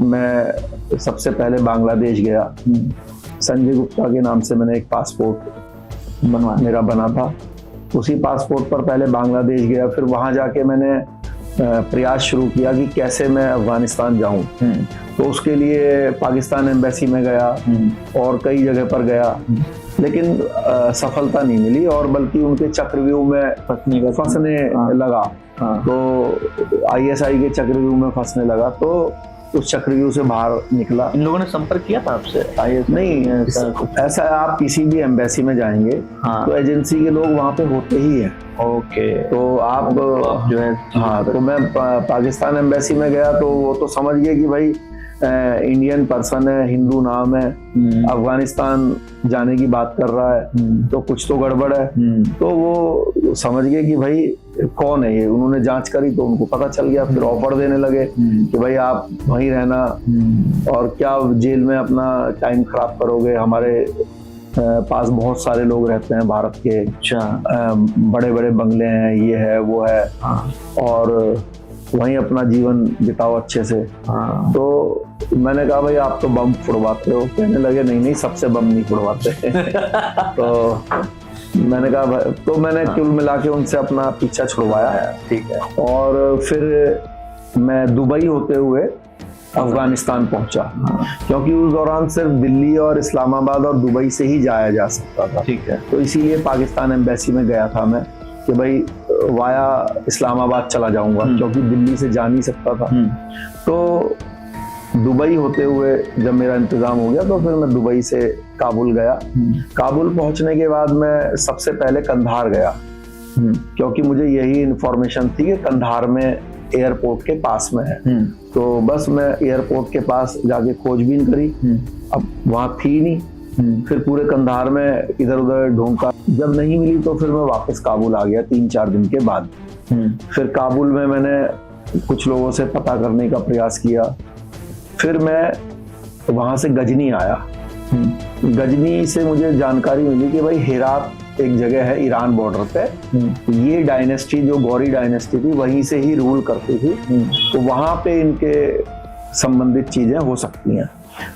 मैं सबसे पहले बांग्लादेश गया। संजय गुप्ता के नाम से मैंने एक पासपोर्ट मेरा बना था। उसी पासपोर्ट पर पहले बांग्लादेश गया, फिर वहाँ जाके मैंने प्रयास शुरू किया कि कैसे मैं अफगानिस्तान जाऊं। तो उसके लिए पाकिस्तान एम्बेसी में गया और कई जगह पर गया, लेकिन सफलता नहीं मिली और बल्कि उनके चक्रव्यूह में फंसने लगा। तो आईएसआई के चक्रव्यूह में फंसने लगा, तो उस चक्रव्यूह से बाहर निकला। इन लोगों ने संपर्क किया था आपसे? नहीं, ऐसा आप किसी भी एम्बेसी में जाएंगे तो एजेंसी के लोग वहाँ पे होते ही हैं। ओके, तो आप जो है, तो मैं पाकिस्तान एम्बेसी में गया तो वो तो समझ गए कि भाई इंडियन पर्सन है, हिंदू नाम है, अफगानिस्तान जाने की बात कर रहा है, तो कुछ तो गड़बड़ है। तो वो समझ गए कि भाई कौन है ये। उन्होंने जांच करी तो उनको पता चल गया। फिर ऑफर देने लगे कि भाई आप वहीं रहना और क्या जेल में अपना टाइम खराब करोगे, हमारे पास बहुत सारे लोग रहते हैं भारत के, बड़े बड़े बंगले हैं, ये है वो है, और वहीं अपना जीवन बिताओ अच्छे से। तो मैंने कहा भाई आप तो बम फुड़वाते हो। कहने लगे नहीं नहीं, सबसे बम नहीं फुड़वाते। तो मैंने कहा, तो मैंने कुल मिला के उनसे अपना पीछा छुड़वाया। ठीक है। और फिर मैं दुबई होते हुए अफगानिस्तान पहुंचा, क्योंकि उस दौरान सिर्फ दिल्ली और इस्लामाबाद और दुबई से ही जाया जा सकता था। ठीक है। तो इसीलिए पाकिस्तान एम्बेसी में गया था मैं कि भाई वाया इस्लामाबाद चला जाऊंगा, क्योंकि दिल्ली से जा नहीं सकता था। तो दुबई होते हुए जब मेरा इंतजाम हो गया तो फिर मैं दुबई से काबुल गया। काबुल पहुंचने के बाद मैं सबसे पहले कंधार गया, क्योंकि मुझे यही इंफॉर्मेशन थी कि कंधार में एयरपोर्ट के पास में है। तो बस मैं एयरपोर्ट के पास जाके खोजबीन करी, अब वहां थी नहीं। फिर पूरे कंधार में इधर उधर ढूंढा, जब नहीं मिली तो फिर मैं वापस काबुल आ गया 3-4 दिन के बाद। फिर काबुल में मैंने कुछ लोगों से पता करने का प्रयास किया। फिर मैं वहां से गजनी आया। गजनी से मुझे जानकारी मिली कि भाई हेरात एक जगह है ईरान बॉर्डर पे, ये डायनेस्टी जो गौरी डायनेस्टी थी वहीं से ही रूल करती थी, तो वहां पे इनके संबंधित चीजें हो सकती हैं।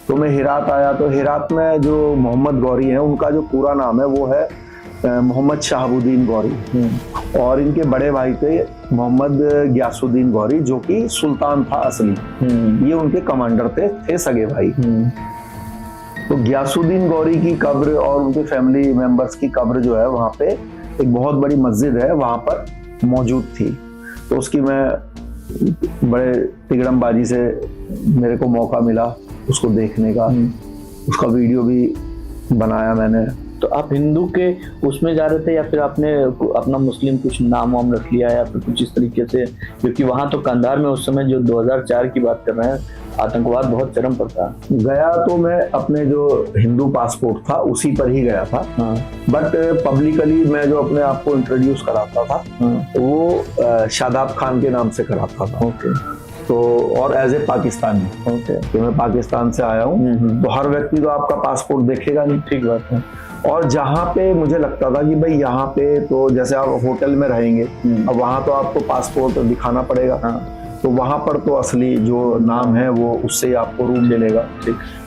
तो मैं हेरात आया, तो हेरात में जो मोहम्मद गौरी हैं, उनका जो पूरा नाम है वो है मोहम्मद शहाबुद्दीन गौरी, और इनके बड़े भाई थे मोहम्मद गयासुद्दीन गौरी, जो कि सुल्तान था असली। ये उनके कमांडर थे सगे भाई। तो गयासुद्दीन गौरी की कब्र और उनके फैमिली मेंबर्स की कब्र जो है वहाँ पे एक बहुत बड़ी मस्जिद है, वहाँ पर मौजूद थी। तो उसकी मैं बड़े तिगड़मबाजी से मेरे को मौका मिला उसको देखने का, उसका वीडियो भी बनाया मैंने। तो आप हिंदू के उसमें जा रहे थे या फिर आपने अपना मुस्लिम कुछ नाम वाम रख लिया या फिर कुछ इस तरीके से? क्योंकि वहां तो कंधार में उस समय जो 2004 की बात कर रहे हैं, आतंकवाद बहुत चरम पर था। गया तो मैं अपने जो हिंदू पासपोर्ट था उसी पर ही गया था, बट पब्लिकली मैं जो अपने आप को इंट्रोड्यूस कराता था वो शादाब खान के नाम से कराता था। ओके। तो और एज ए पाकिस्तानी, तो मैं पाकिस्तान से आया हूँ, तो हर व्यक्ति तो आपका पासपोर्ट देखेगा नहीं। ठीक बात है। और जहाँ पे मुझे लगता था कि भाई यहाँ पे तो जैसे आप होटल में रहेंगे, अब वहाँ तो आपको पासपोर्ट दिखाना पड़ेगा, तो वहाँ पर तो असली जो नाम है वो उससे आपको रूम मिलेगा।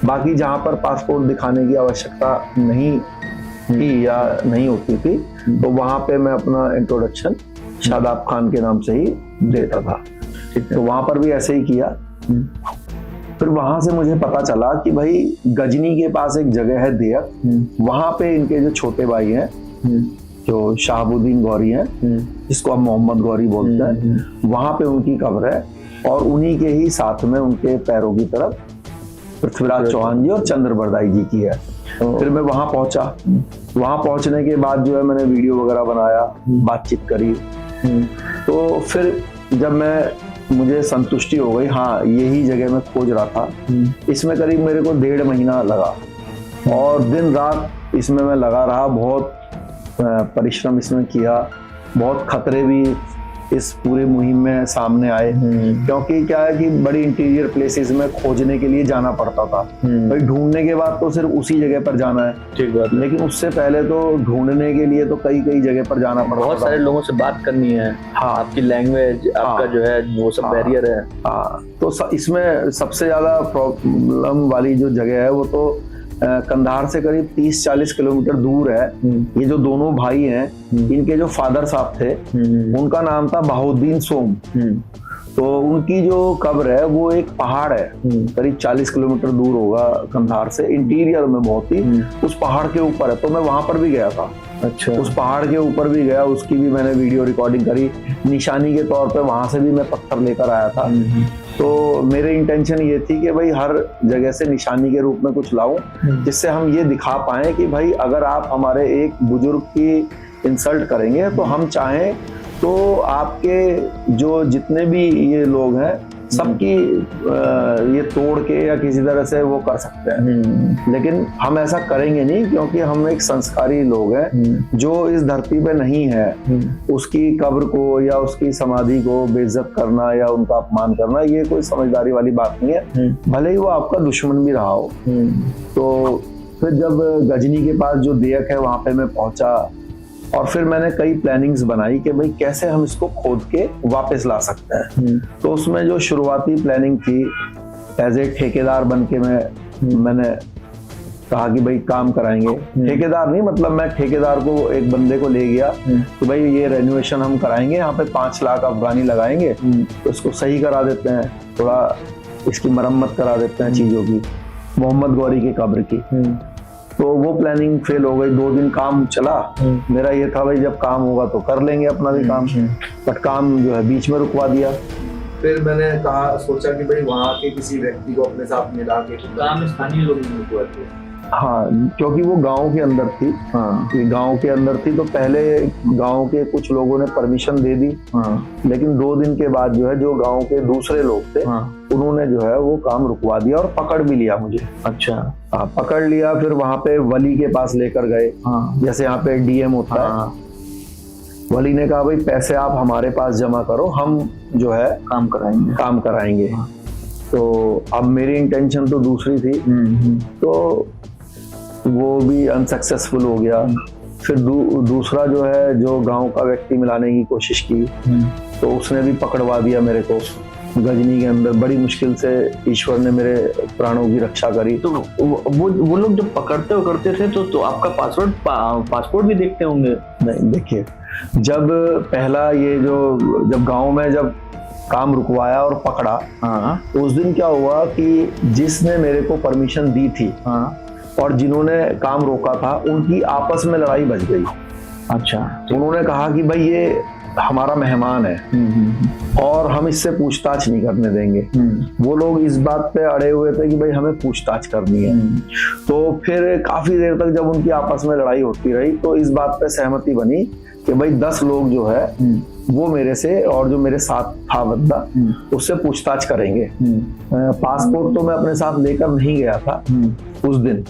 बाकी जहाँ पर पासपोर्ट दिखाने की आवश्यकता नहीं थी या नहीं होती थी, तो वहाँ पे मैं अपना इंट्रोडक्शन शादाब खान के नाम से ही देता था। तो वहाँ पर भी ऐसे ही किया। फिर वहां से मुझे पता चला कि भाई गजनी के पास एक जगह है देयक, वहां पे इनके जो छोटे भाई हैं जो शहाबुद्दीन गौरी हैं, जिसको हम मोहम्मद गौरी बोलते हैं, वहां पे उनकी कब्र है। और उन्हीं के ही साथ में उनके पैरों की तरफ पृथ्वीराज चौहान जी और चंद्र बरदाई जी की है। फिर मैं वहां पहुंचा। वहां पहुंचने के बाद जो है मैंने वीडियो वगैरह बनाया, बातचीत करी। तो फिर जब मुझे संतुष्टि हो गई, हाँ यही जगह मैं खोज रहा था। इसमें करीब मेरे को 1.5 महीना लगा और दिन रात इसमें मैं लगा रहा। बहुत परिश्रम इसमें किया, बहुत खतरे भी इस पूरी मुहिम में सामने आए। क्योंकि क्या है कि बड़ी इंटीरियर प्लेसेस में खोजने के लिए जाना पड़ता था। भाई ढूंढने के बाद तो सिर्फ उसी जगह पर जाना है, ठीक बात, लेकिन उससे पहले तो ढूंढने के लिए तो कई कई जगह पर जाना पड़ता था। बहुत सारे लोगों से बात करनी है। हाँ, आपकी लैंग्वेज, आपका जो है वो सब बैरियर है। हाँ, तो इसमें सबसे ज्यादा प्रॉब्लम वाली जो जगह है वो तो कंधार से करीब 30-40 किलोमीटर दूर है। ये जो दोनों भाई हैं, इनके जो फादर साहब थे, उनका नाम था बहाउद्दीन सोम। तो उनकी जो कब्र है वो एक पहाड़ है, करीब 40 किलोमीटर दूर होगा कंधार से, इंटीरियर में बहुत ही, उस पहाड़ के ऊपर है। तो मैं वहां पर भी गया था। अच्छा, उस पहाड़ के ऊपर भी गया, उसकी भी मैंने वीडियो रिकॉर्डिंग करी, निशानी के तौर पे वहां से भी मैं पत्थर लेकर आया था। तो मेरे इंटेंशन ये थी कि भाई हर जगह से निशानी के रूप में कुछ लाऊं, जिससे हम ये दिखा पाए कि भाई अगर आप हमारे एक बुजुर्ग की इंसल्ट करेंगे तो हम चाहें तो आपके जो जितने भी ये लोग हैं सबकी ये तोड़ के या किसी तरह से वो कर सकते हैं, लेकिन हम ऐसा करेंगे नहीं, क्योंकि हम एक संस्कारी लोग हैं। जो इस धरती पे नहीं है उसकी कब्र को या उसकी समाधि को बेइज्जत करना या उनका अपमान करना, ये कोई समझदारी वाली बात नहीं है, भले ही वो आपका दुश्मन भी रहा हो। तो फिर जब गजनी के पास जो देयक है वहां पे मैं पहुंचा, और फिर मैंने कई प्लानिंग्स बनाई कि भाई कैसे हम इसको खोद के वापस ला सकते हैं। तो उसमें जो शुरुआती प्लानिंग थी, एज ए ठेकेदार बन के मैंने कहा कि भाई काम कराएंगे। ठेकेदार नहीं, मतलब मैं ठेकेदार को एक बंदे को ले गया कि भाई ये रेनोवेशन हम कराएंगे, यहाँ पे 5 लाख अफगानी लगाएंगे, तो इसको सही करा देते हैं, थोड़ा इसकी मरम्मत करा देते हैं चीजों की, मोहम्मद गौरी की कब्र की। तो वो प्लानिंग फेल हो गई। 2 दिन काम चला, मेरा ये था भाई जब काम होगा तो कर लेंगे अपना भी काम, बट काम जो है बीच में रुकवा दिया। फिर मैंने सोचा कि भाई वहाँ के किसी व्यक्ति को अपने साथ मिला के काम स्थानीय लोग रुकवा दिए। हाँ, क्योंकि वो गांव के अंदर थी। हाँ, ये गांव के अंदर थी, तो पहले गांव के कुछ लोगों ने परमिशन दे दी। हाँ, लेकिन 2 दिन के बाद जो है जो गांव के दूसरे लोग थे, हाँ, उन्होंने जो है वो काम रुकवा दिया और पकड़ भी लिया मुझे। अच्छा, हाँ, पकड़ लिया। फिर वहां पे वली के पास लेकर गए। हाँ, जैसे यहाँ पे डीएम होता है। वली ने कहा भाई पैसे आप हमारे पास जमा करो, हम जो है काम कराएंगे। हाँ, तो अब मेरी इंटेंशन तो दूसरी थी, तो वो भी अनसक्सेसफुल हो गया। फिर दूसरा जो है जो गांव का व्यक्ति मिलाने की कोशिश की, तो उसने भी पकड़वा दिया मेरे को गजनी के अंदर। बड़ी मुश्किल से ईश्वर ने मेरे प्राणों की रक्षा करी। तो वो लोग जब पकड़ते थे तो आपका पासपोर्ट भी देखते होंगे? नहीं, देखिए, जब पहला ये जब गांव में जब काम रुकवाया और पकड़ा, हाँ, उस दिन क्या हुआ कि जिसने मेरे को परमिशन दी थी, हाँ, और जिन्होंने काम रोका था, उनकी आपस में लड़ाई बच गई। अच्छा, उन्होंने कहा कि भाई ये हमारा मेहमान है और हम इससे पूछताछ नहीं करने देंगे। वो लोग इस बात पे अड़े हुए थे कि भाई हमें पूछताछ करनी है। तो फिर काफी देर तक जब उनकी आपस में लड़ाई होती रही, तो इस बात पे सहमति बनी कि भाई 10 लोग जो है वो मेरे से, और जो मेरे साथ था बंदा, उससे पूछताछ करेंगे। पासपोर्ट तो मैं अपने साथ लेकर नहीं गया था उस दिन,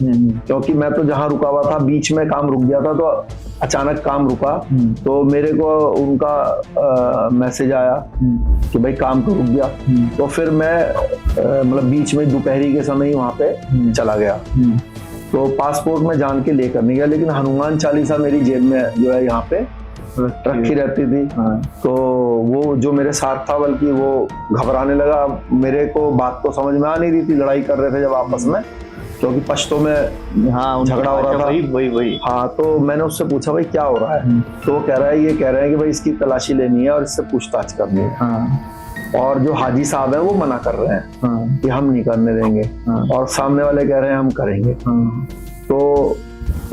क्योंकि मैं तो जहाँ रुका हुआ था बीच में काम रुक गया था, तो अचानक काम रुका, तो मेरे को उनका मैसेज आया कि भाई काम तो रुक गया। तो फिर मैं मतलब बीच में दोपहरी के समय ही वहाँ पे चला गया। तो पासपोर्ट में जान के लेकर नहीं गया, लेकिन हनुमान चालीसा मेरी जेब में जो है यहाँ पे रखी रहती थी। तो वो जो मेरे साथ था, बल्कि वो घबराने लगा। मेरे को बात तो समझ में आ नहीं रही थी, लड़ाई कर रहे थे जब आपस में, क्योंकि पश्तो में हाँ झगड़ा हो रहा था। वही हाँ, तो मैंने उससे पूछा भाई क्या हो रहा है, तो वो कह रहा है, ये कह रहे हैं कि भाई इसकी तलाशी लेनी है और इससे पूछताछ करनी है। और जो हाजी साहब हैं वो मना कर रहे हैं कि हम नहीं करने देंगे, और सामने वाले कह रहे हैं हम करेंगे। तो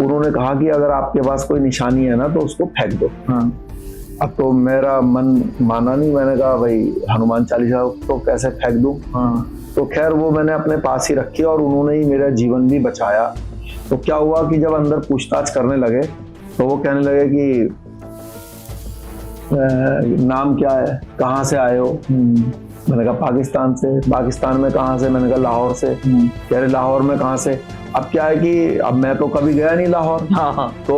उन्होंने कहा कि अगर आपके पास कोई निशानी है ना तो उसको फेंक दो। अब तो मेरा मन माना नहीं, मैंने कहा भाई हनुमान चालीसा तो कैसे फेंक दूं। तो खैर वो मैंने अपने पास ही रखी और उन्होंने ही मेरा जीवन भी बचाया। तो क्या हुआ कि जब अंदर पूछताछ करने लगे तो वो कहने लगे कि नाम क्या है, कहाँ से आए हो, मैंने कहा पाकिस्तान से। पाकिस्तान में कहाँ से? मैंने कहा लाहौर से। कह रहे लाहौर में कहाँ से? अब क्या है कि अब मैं तो कभी गया नहीं लाहौर। हाँ। तो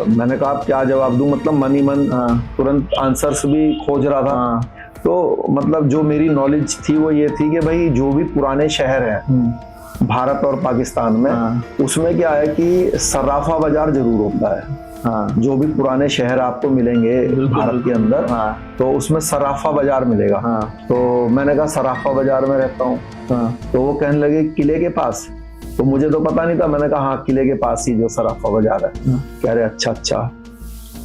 मैंने कहा अब क्या जवाब दूं, मतलब मन ही मन तुरंत आंसर्स भी खोज रहा था। तो मतलब जो मेरी नॉलेज थी वो ये थी कि भाई जो भी पुराने शहर हैं भारत और पाकिस्तान में, उसमें क्या है कि सर्राफा बाजार जरूर होता है। जो भी पुराने शहर आपको मिलेंगे भारत के अंदर, तो उसमें सराफा बाजार मिलेगा। तो मैंने कहा सराफा बाजार में रहता हूँ। तो वो कहने लगे किले के पास। तो मुझे तो पता नहीं था। मैंने कहा हाँ, किले के पास ही जो सराफा बाजार है। कह रहे अच्छा।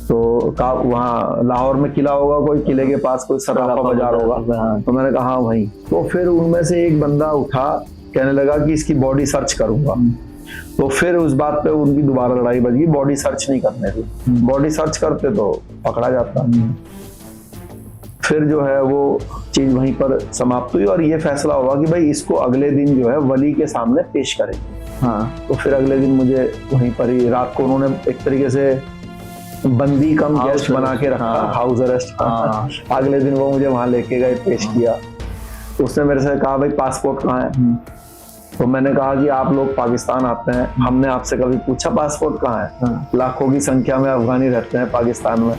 तो कहा वहाँ लाहौर में किला होगा, कोई किले के पास कोई सराफा बाजार होगा। तो मैंने कहा हाँ वहीं। तो फिर उनमें से एक बंदा उठा, कहने लगा कि इसकी बॉडी सर्च करूंगा। तो फिर उस बात पे उनकी दोबारा लड़ाई बच गई, बॉडी सर्च नहीं करने दी। बॉडी सर्च करते तो पकड़ा जाता। फिर जो है वो चीज वहीं पर समाप्त हुई और ये फैसला हुआ कि भाई इसको अगले दिन जो है वली के सामने पेश करेंगे। तो फिर अगले दिन मुझे वहीं पर ही रात को उन्होंने एक तरीके से बंदी कम गेस्ट बना के रखा, हाउस अरेस्ट। अगले दिन वो मुझे वहां लेके गए, पेश किया। उसने मेरे से कहा भाई पासपोर्ट कहाँ है? तो मैंने कहा कि आप लोग पाकिस्तान आते हैं, हमने आपसे कभी पूछा पासपोर्ट कहाँ है? लाखों की संख्या में अफगानी रहते हैं पाकिस्तान में।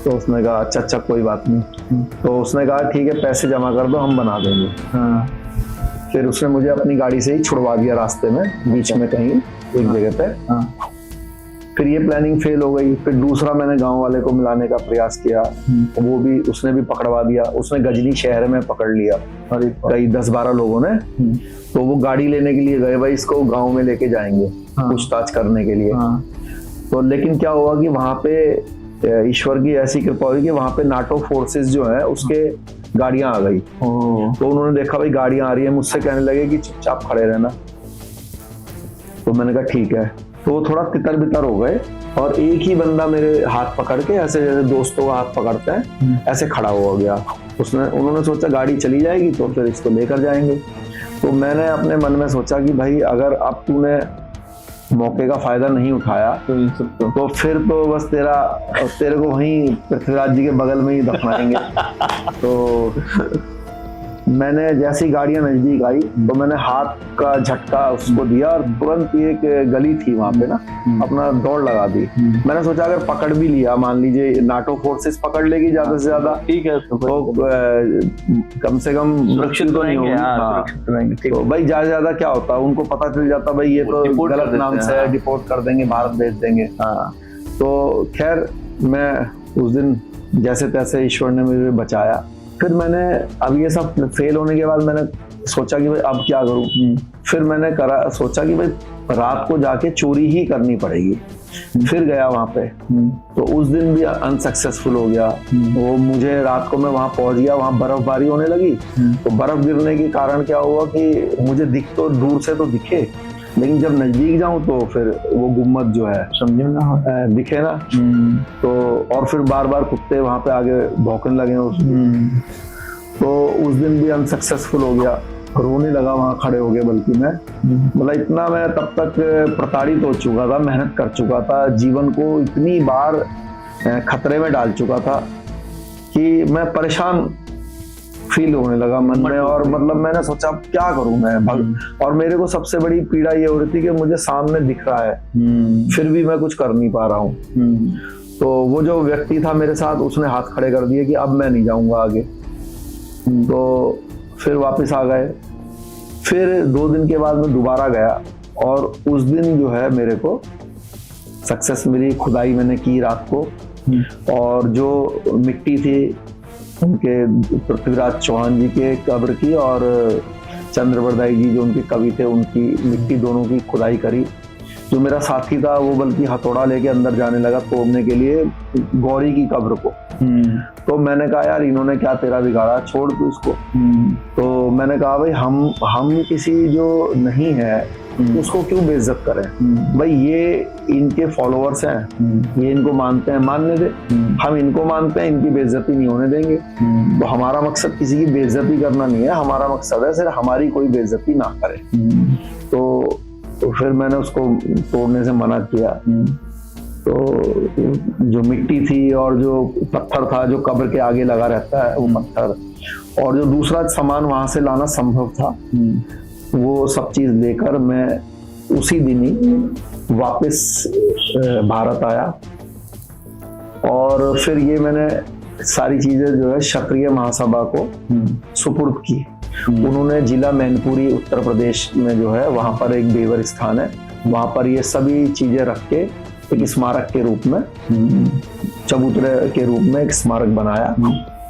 तो उसने कहा अच्छा कोई बात नहीं। तो उसने कहा ठीक है, पैसे जमा कर दो, हम बना देंगे। फिर उसने मुझे अपनी गाड़ी से ही छुड़वा दिया रास्ते में, बीच में कहीं एक जगह पे। फिर ये प्लानिंग फेल हो गई। फिर दूसरा मैंने गांव वाले को मिलाने का प्रयास किया, वो भी उसने भी पकड़वा दिया। उसने गजनी शहर में पकड़ लिया कई 10-12 लोगों ने। तो वो गाड़ी लेने के लिए गए, भाई इसको गांव में लेके जाएंगे पूछताछ करने के लिए। तो लेकिन क्या हुआ कि वहां पे ईश्वर की ऐसी कृपा हुई कि वहां पे नाटो फोर्सेस जो है उसके गाड़ियां आ गई। तो उन्होंने देखा भाई गाड़ियां आ रही है, मुझसे कहने लगे कि चुपचाप खड़े रहना। तो मैंने कहा ठीक है। तो वो थोड़ा तितर बितर हो गए और एक ही बंदा मेरे हाथ पकड़ के, ऐसे जैसे दोस्तों का हाथ पकड़ते हैं, ऐसे खड़ा हो गया। उन्होंने सोचा गाड़ी चली जाएगी तो फिर इसको लेकर जाएंगे। तो मैंने अपने मन में सोचा कि भाई अगर अब तूने मौके का फायदा नहीं उठाया तो फिर तो बस तेरे को वहीं पृथ्वीराज जी के बगल में ही दफनाएंगे। तो मैंने जैसी गाड़ियां नजदीक आई तो मैंने हाथ का झटका उसको दिया और तुरंत एक गली थी वहां पे ना, अपना दौड़ लगा दी। मैंने सोचा अगर पकड़ भी लिया, मान लीजिए नाटो फोर्सेस पकड़ लेगी ज्यादा से ज्यादा, ठीक है, तो कम से कम सुरक्षित तो नहीं होगी। तो भाई ज्यादा क्या होता है, उनको पता चल जाता भाई ये तो गलत नाम से है, डिपोर्ट कर देंगे, भारत भेज देंगे। तो खैर मैं उस दिन जैसे तैसे ईश्वर ने मुझे बचाया। फिर मैंने अब ये सब फेल होने के बाद मैंने सोचा कि भाई अब क्या करूं। फिर मैंने सोचा कि भाई रात को जाके चोरी ही करनी पड़ेगी। फिर गया वहां पे, तो उस दिन भी अनसक्सेसफुल हो गया। वो मुझे रात को मैं वहां पहुंच गया, वहां बर्फबारी होने लगी। तो बर्फ गिरने के कारण क्या हुआ कि मुझे दिख तो दूर से तो दिखे, लेकिन जब नजदीक जाऊं तो फिर वो गुम्मद जो है समझे ना दिखे ना। तो और फिर बार बार कुत्ते वहां पे आगे भौंकने लगे तो उस दिन भी अनसक्सेसफुल हो गया। रोने लगा वहां खड़े हो गए, बल्कि मैं मतलब इतना मैं तब तक प्रताड़ित हो चुका था, मेहनत कर चुका था, जीवन को इतनी बार खतरे में डाल चुका था कि मैं परेशान फील होने लगा मन में। और मतलब मैंने सोचा क्या करूं मैं और मेरे को सबसे बड़ी पीड़ा ये हो रही थी कि मुझे सामने दिख रहा है फिर भी मैं कुछ कर नहीं पा रहा हूँ। तो वो जो व्यक्ति था मेरे साथ, उसने हाथ खड़े कर दिए कि अब मैं नहीं जाऊंगा आगे। तो फिर वापस आ गए। फिर 2 दिन के बाद मैं दोबारा गया और उस दिन जो है मेरे को सक्सेस मिली। खुदाई मैंने की रात को, और जो मिट्टी थी उनके पृथ्वीराज चौहान जी के कब्र की और चंद्रवरदाई जी जो उनके कवि थे उनकी मिट्टी दोनों की खुदाई करी। जो मेरा साथी था वो बल्कि हथौड़ा लेके अंदर जाने लगा तोड़ने के लिए गौरी की कब्र को। तो मैंने कहा यार इन्होंने क्या तेरा बिगाड़ा, छोड़ तू इसको। तो मैंने कहा भाई हम किसी जो नहीं है उसको क्यों बेइज्जत करें। भाई ये इनके फॉलोअर्स हैं, ये इनको मानते हैं, मानने दे। हम इनको मानते हैं, इनकी बेइज्जती नहीं होने देंगे। तो हमारा मकसद किसी की बेइज्जती करना नहीं है, हमारा मकसद है सिर्फ हमारी कोई बेइज्जती ना करे। तो फिर मैंने उसको तोड़ने से मना किया। तो जो मिट्टी थी और जो पत्थर था जो कब्र के आगे लगा रहता है, वो पत्थर और जो दूसरा सामान वहां से लाना संभव था वो सब चीज लेकर मैं उसी दिन ही वापस भारत आया। और फिर ये मैंने सारी चीजें जो है क्षत्रिय महासभा को सुपुर्द की। उन्होंने जिला मैनपुरी उत्तर प्रदेश में जो है वहां पर एक देवर स्थान है, वहां पर ये सभी चीजें रख के एक स्मारक के रूप में, चबूतरे के रूप में एक स्मारक बनाया